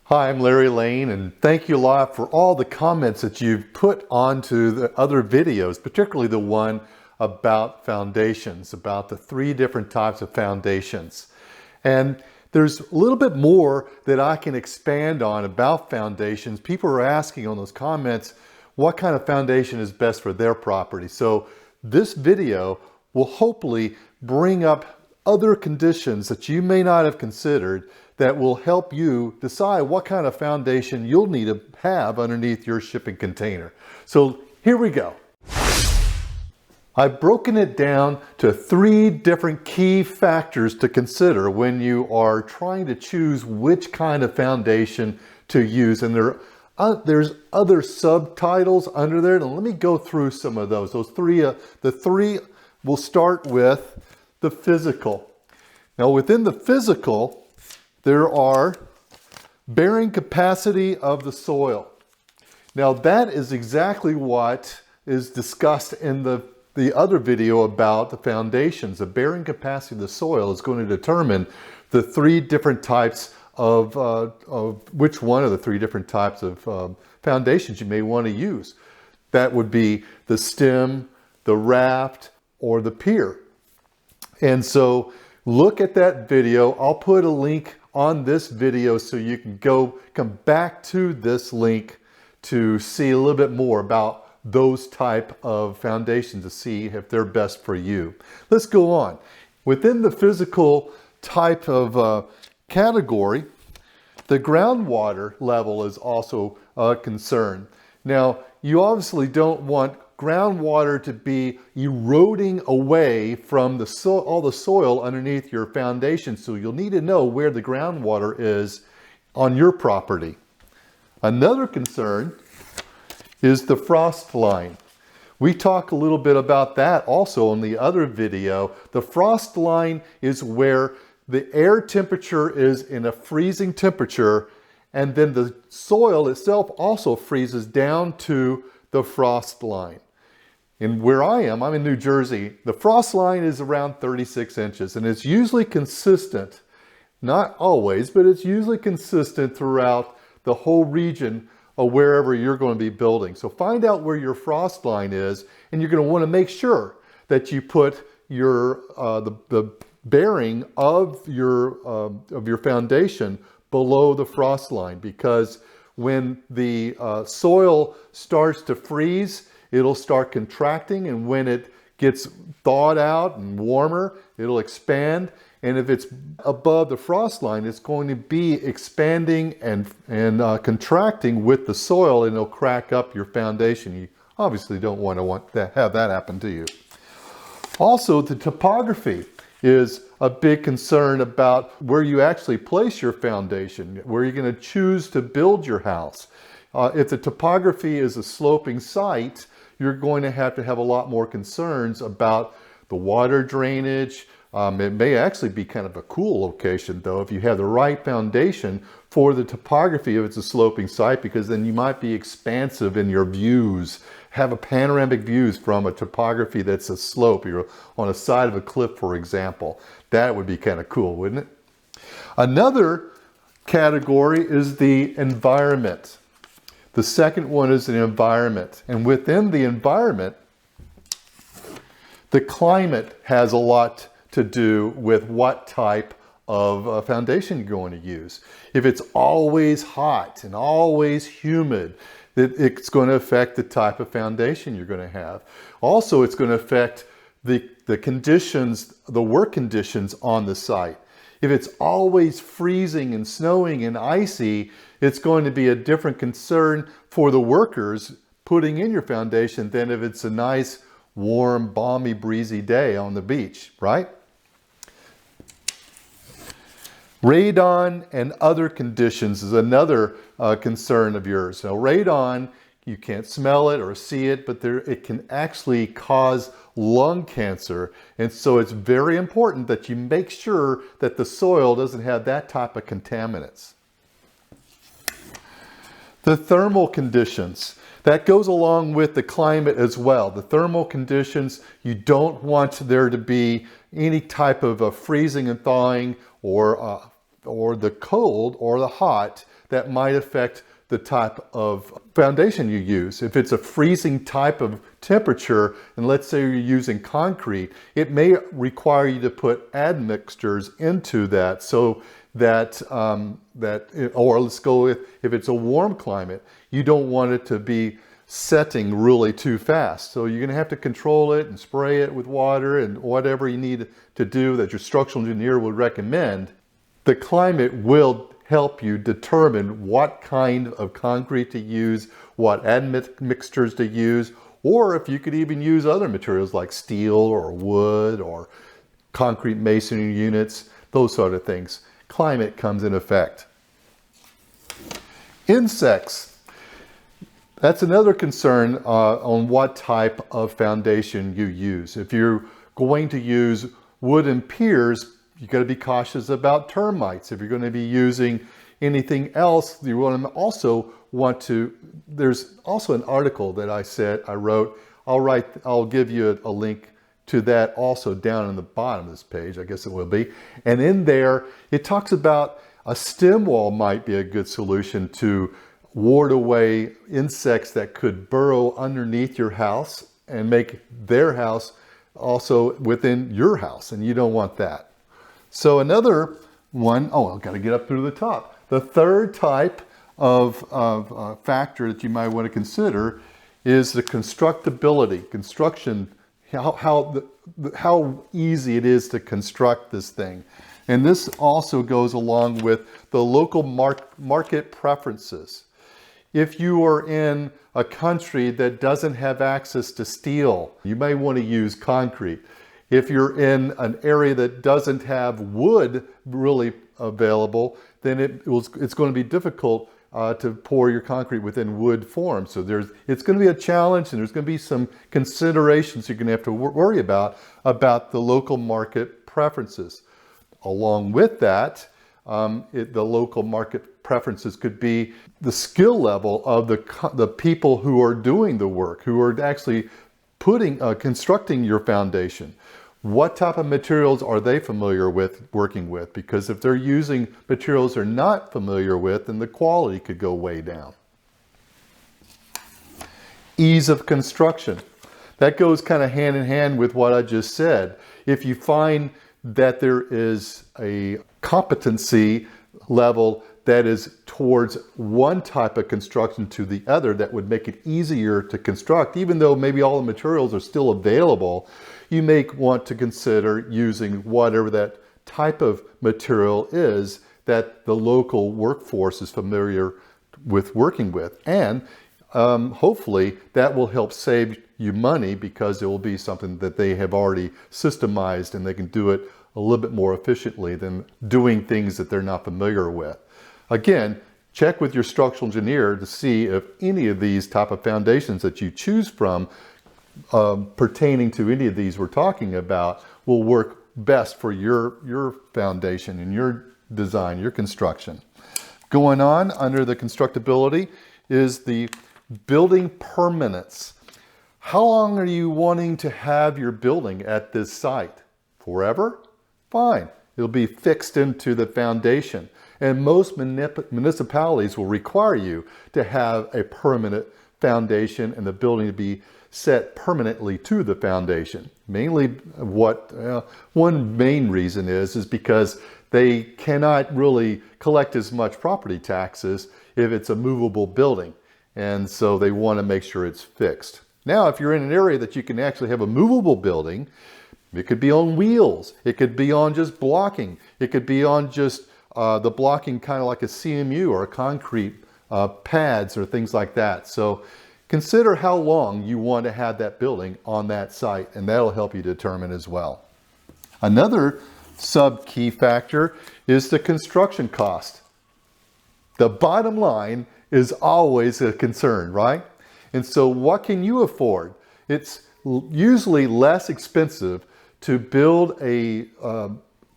Hi, I'm Larry Lane, and thank you a lot for all the comments that you've put onto the other videos, particularly the one about foundations, about the 3 different types of foundations. And there's a little bit more that I can expand on about foundations. People are asking on those comments what kind of foundation is best for their property. So this video will hopefully bring up other conditions that you may not have considered that will help you decide what kind of foundation you'll need to have underneath your shipping container. So here we go. I've broken it down to 3 different key factors to consider when you are trying to choose which kind of foundation to use. And there's other subtitles under there. Now let me go through some of those. The 3 we'll start with the physical. Now within the physical, there are bearing capacity of the soil. Now that is exactly what is discussed in the other video about the foundations. The bearing capacity of the soil is going to determine the 3 different types of which one of the 3 different types of foundations you may want to use. That would be the stem, the raft, or the pier. And so look at that video. I'll put a link on this video so you can come back to this link to see a little bit more about those type of foundations to see if they're best for you. Let's go on. Within the physical type of category, the groundwater level is also a concern. Now, you obviously don't want groundwater to be eroding away from all the soil underneath your foundation, so you'll need to know where the groundwater is on your property. Another concern is the frost line. We talk a little bit about that also in the other video. The frost line is where the air temperature is in a freezing temperature, and then the soil itself also freezes down to the frost line. And where I'm in New Jersey, the frost line is around 36 inches, and it's usually consistent, not always, but it's usually consistent throughout the whole region of wherever you're going to be building. So find out where your frost line is, and you're going to want to make sure that you put your the bearing of your foundation below the frost line, because when the soil starts to freeze, it'll start contracting, and when it gets thawed out and warmer, it'll expand. And if it's above the frost line, it's going to be expanding and contracting with the soil, and it'll crack up your foundation. You obviously don't want to have that happen to you. Also, the topography is a big concern about where you actually place your foundation, where you're going to choose to build your house. If the topography is a sloping site, you're going to have a lot more concerns about the water drainage. It may actually be kind of a cool location though if you have the right foundation for the topography if it's a sloping site, because then you might be expansive in your views, have a panoramic views from a topography that's a slope. You're on a side of a cliff, for example. That would be kind of cool, wouldn't it? Another category is the environment. The second one is the environment. And within the environment, the climate has a lot to do with what type of foundation you're going to use. If it's always hot and always humid, it's going to affect the type of foundation you're going to have. Also, it's going to affect the conditions, the work conditions on the site. If it's always freezing and snowing and icy, it's going to be a different concern for the workers putting in your foundation than if it's a nice, warm, balmy, breezy day on the beach, right? Radon and other conditions is another concern of yours. Now, radon, you can't smell it or see it, but it can actually cause lung cancer. And so it's very important that you make sure that the soil doesn't have that type of contaminants. The thermal conditions, that goes along with the climate as well. The thermal conditions, you don't want there to be any type of freezing and thawing or or the cold or the hot that might affect the type of foundation you use. If it's a freezing type of temperature, and let's say you're using concrete, it may require you to put admixtures into that so that, or let's go with, if it's a warm climate, you don't want it to be setting really too fast. So you're going to have to control it and spray it with water and whatever you need to do that your structural engineer would recommend. The climate will help you determine what kind of concrete to use, what admixtures to use, or if you could even use other materials like steel or wood or concrete masonry units, those sort of things. Climate comes in effect. Insects. That's another concern on what type of foundation you use. If you're going to use wooden piers, you got to be cautious about termites. If you're going to be using anything else, you also want to, there's also an article that I wrote. I'll give you a link to that also down in the bottom of this page, I guess it will be. And in there, it talks about a stem wall might be a good solution to ward away insects that could burrow underneath your house and make their house also within your house, and you don't want that. So another one, I've got to get up through the top. The third type of factor that you might want to consider is the constructability, construction, how easy it is to construct this thing. And this also goes along with the local market preferences. If you are in a country that doesn't have access to steel, you may want to use concrete. If you're in an area that doesn't have wood really available, then it's going to be difficult to pour your concrete within wood form. So it's going to be a challenge, and there's going to be some considerations you're going to have to worry about the local market preferences. Along with that, the local market preferences could be the skill level of the people who are doing the work, who are actually constructing your foundation. What type of materials are they familiar with working with? Because if they're using materials they're not familiar with, then the quality could go way down. Ease of construction. That goes kind of hand in hand with what I just said. If you find that there is a competency level that is towards one type of construction to the other that would make it easier to construct, even though maybe all the materials are still available, you may want to consider using whatever that type of material is that the local workforce is familiar with working with. And hopefully that will help save you money because it will be something that they have already systemized and they can do it a little bit more efficiently than doing things that they're not familiar with. Again, check with your structural engineer to see if any of these type of foundations that you choose from pertaining to any of these we're talking about will work best for your foundation and your design, your construction. Going on under the constructability is the building permanence. How long are you wanting to have your building at this site? Forever? Fine. It'll be fixed into the foundation. And most municipalities will require you to have a permanent foundation and the building to be set permanently to the foundation. Mainly one main reason is because they cannot really collect as much property taxes if it's a movable building. And so they want to make sure it's fixed. Now, if you're in an area that you can actually have a movable building, it could be on wheels, it could be on just blocking, it could be on just the blocking kind of like a CMU or a concrete pads or things like that. So consider how long you want to have that building on that site, and that'll help you determine as well. Another sub-key factor is the construction cost. The bottom line is always a concern, right? And so what can you afford? It's usually less expensive to build a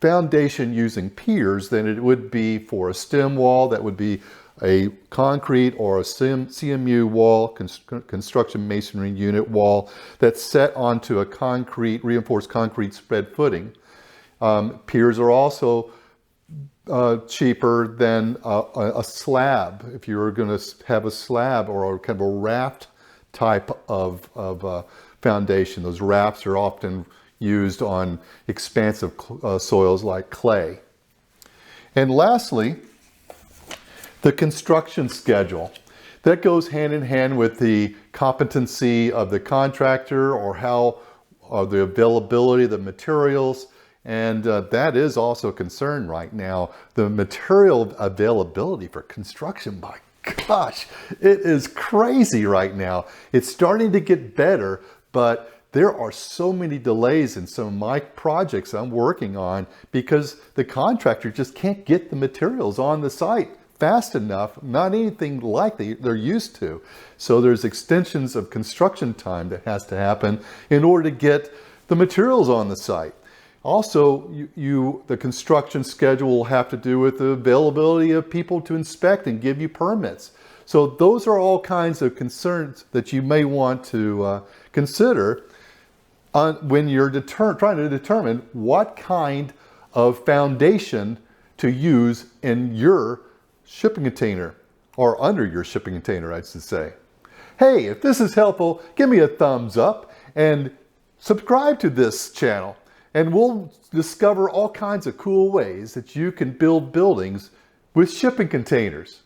foundation using piers than it would be for a stem wall that would be a concrete or a CMU wall, construction masonry unit wall that's set onto a reinforced concrete spread footing. Piers are also cheaper than a slab. If you were going to have a slab or a kind of a raft type of foundation, those rafts are often used on expansive soils like clay. And lastly, the construction schedule. That goes hand in hand with the competency of the contractor or the availability of the materials. And that is also a concern right now. The material availability for construction, my gosh, it is crazy right now. It's starting to get better, but there are so many delays in some of my projects I'm working on because the contractor just can't get the materials on the site fast enough, not anything like they're used to. So there's extensions of construction time that has to happen in order to get the materials on the site. Also, the construction schedule will have to do with the availability of people to inspect and give you permits. So those are all kinds of concerns that you may want to consider when you're trying to determine what kind of foundation to use in your shipping container, or under your shipping container, I should say. Hey, if this is helpful, give me a thumbs up and subscribe to this channel, and we'll discover all kinds of cool ways that you can build buildings with shipping containers.